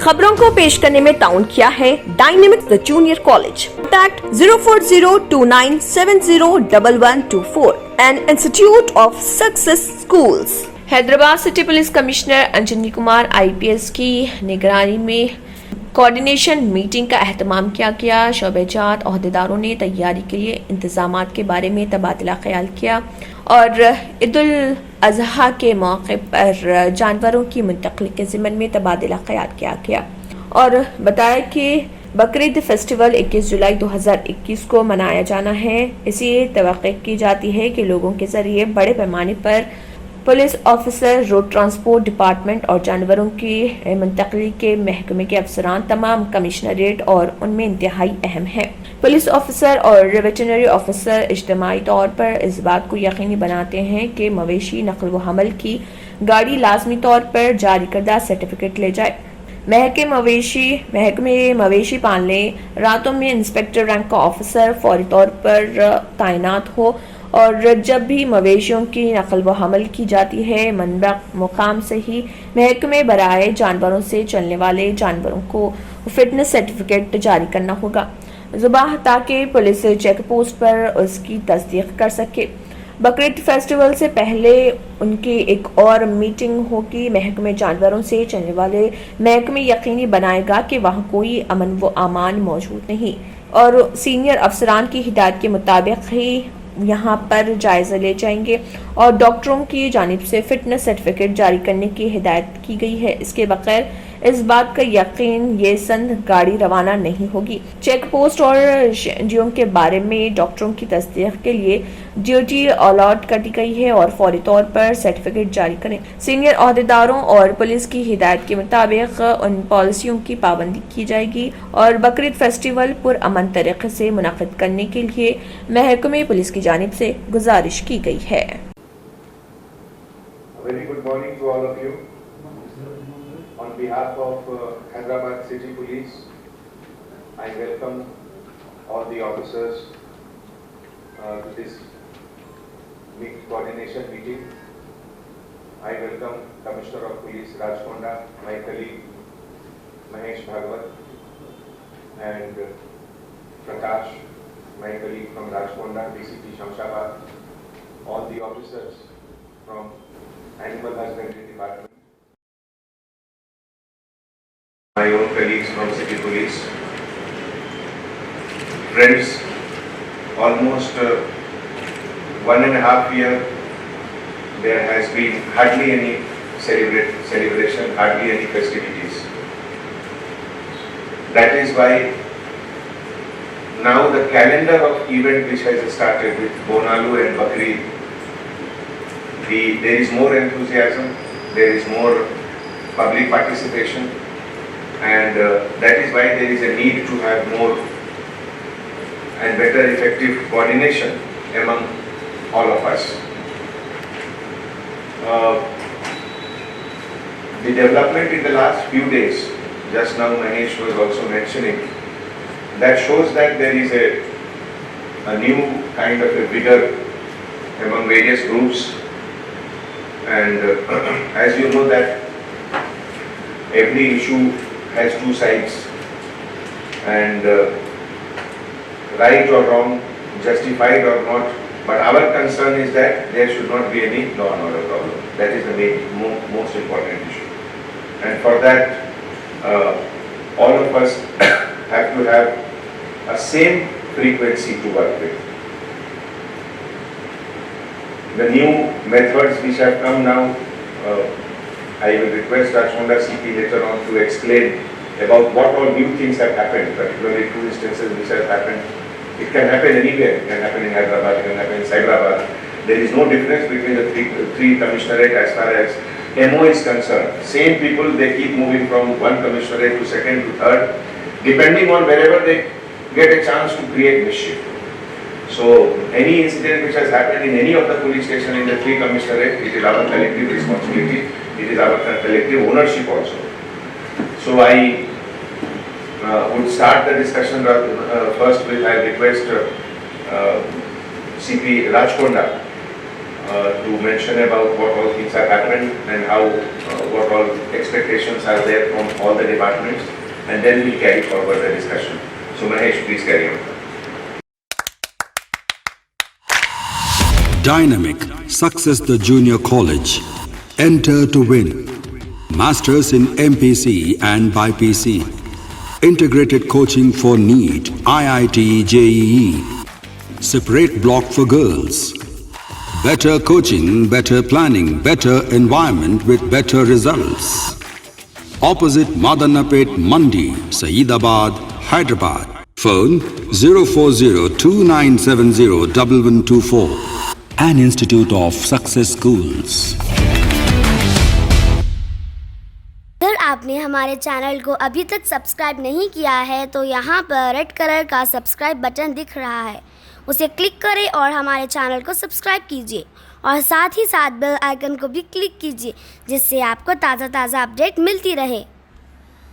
खबरों को पेश करने में ताउन किया है dynamics the junior college. Contact 04029701124 and institute of success schools. Hyderabad city police commissioner Anjani Kumar IPS की निगरानी में कोऑर्डिनेशन मीटिंग का एहतमाम किया गया। शोबेजात अहदेदारों ने तैयारी के लिए इंतजामात के बारे में तबादला ख्याल किया और ईद-उल अज़हा के मौके पर जानवरों की मुंतकली के ज़िम्मन में तबादला ख्याल किया गया और बताया कि बकरीद फेस्टिवल 21 जुलाई 2021 को मनाया जाना है। इसी तवक्को की जाती है कि लोगों के जरिए बड़े पैमाने पर police officer, road transport department और जानवरों की मुंतकली के महकमे के अफसरान तमाम कमिश्नरेट और उनमें इंतहाई अहम है। पुलिस ऑफिसर और वेटरनरी ऑफिसर इज्तिमाई तौर पर इस बात को यकीनी बनाते हैं कि मवेशी नकल व हमल की गाड़ी लाजमी तौर पर जारी करदा सर्टिफिकेट ले जाए। महकमे मवेशी पालने रातों में इंस्पेक्टर रैंक का ऑफिसर फौरी तौर पर तैनात हो और जब भी मवेशियों की नकल व हमल की जाती है मनबा मुकाम से ही महकमे बराए जानवरों से चलने वाले जानवरों को फिटनेस सर्टिफिकेट जारी करना होगा ज़ुबाह ताकि पुलिस चेक पोस्ट पर उसकी तस्दीक कर सके। बकरीद फेस्टिवल से पहले उनकी एक और मीटिंग होगी। महकमे जानवरों से चलने वाले महकमे यकीनी बनाएगा कि वहाँ कोई अमन व अमान मौजूद नहीं और सीनियर अफसरान की हिदायत के मुताबिक ही यहाँ पर जायजा ले जाएंगे और डॉक्टरों की जानिब से फिटनेस सर्टिफिकेट जारी करने की हिदायत की गई है। इसके बगैर इस बात का यकीन ये संद गाड़ी रवाना नहीं होगी। चेक पोस्ट और ड्यूटियों के बारे में डॉक्टरों की तस्दीक के लिए ड्यूटी अलॉट कर दी गई है और फौरी तौर पर सर्टिफिकेट जारी करें। सीनियर अहदेदारों और पुलिस की हिदायत के मुताबिक उन पॉलिसियों की पाबंदी की जाएगी और बकरीद फेस्टिवल पुरअमन तरीके से मुनक़िद करने के लिए महकमे पुलिस की जानिब से गुजारिश की गई है। Very good morning to all of you. On behalf of Hyderabad City Police, I welcome all the officers to this coordination meeting. I welcome Commissioner of Police Rajkonda, my colleague Mahesh Bhagwat, and Prakash, my colleague from Rajkonda, DCP Shamshabad, all the officers from Animal Husbandry Department, my own colleagues from City Police. Friends, almost 1.5 years there has been hardly any celebration, hardly any festivities. That is why now the calendar of event which has started with Bonalu and Bakri, there is more enthusiasm, there is more public participation, and that is why there is a need to have more and better effective coordination among all of us. The development in the last few days, just now Mahesh was also mentioning, that shows that there is a new kind of a vigor among various groups, and as you know that every issue has two sides, and right or wrong, justified or not, but our concern is that there should not be any law and order problem. That is the most important issue, and for that all of us have to have a same frequency to work with. The new methods which have come now, I will request Rajkonda CP later on to explain about what all new things have happened, particularly two instances which have happened. It can happen anywhere. It can happen in Hyderabad, it can happen in Cyberabad. There is no difference between the three commissionerate as far as MO is concerned. Same people, they keep moving from one commissionerate to second to third, depending on wherever they get a chance to create mischief. So any incident which has happened in any of the police station in the three commissionerate, it is our collective responsibility. It is our collective ownership also. So I would start the discussion first with, I request CP Rajkonda to mention about what all things have happened and how, what all expectations are there from all the departments, and then we'll carry forward the discussion. So Mahesh, please carry on. Dynamic Success the Junior College. Enter to win. Masters in MPC and BPC. Integrated coaching for NEET, IIT, JEE. Separate block for girls. Better coaching, better planning, better environment with better results. Opposite Madanapet Mandi, Saeedabad, Hyderabad. Phone 04029701124. An Institute of Success Schools. اگر آپ نے ہمارے channel کو ابھی تک subscribe نہیں کیا ہے تو یہاں پر ریڈ کلر کا سبسکرائب بٹن دکھ رہا ہے، اسے کلک کریں اور ہمارے چینل کو سبسکرائب کیجیے، اور ساتھ ہی ساتھ بیل آئیکن کو بھی کلک کیجیے، جس سے آپ کو تازہ اپڈیٹ ملتی رہے۔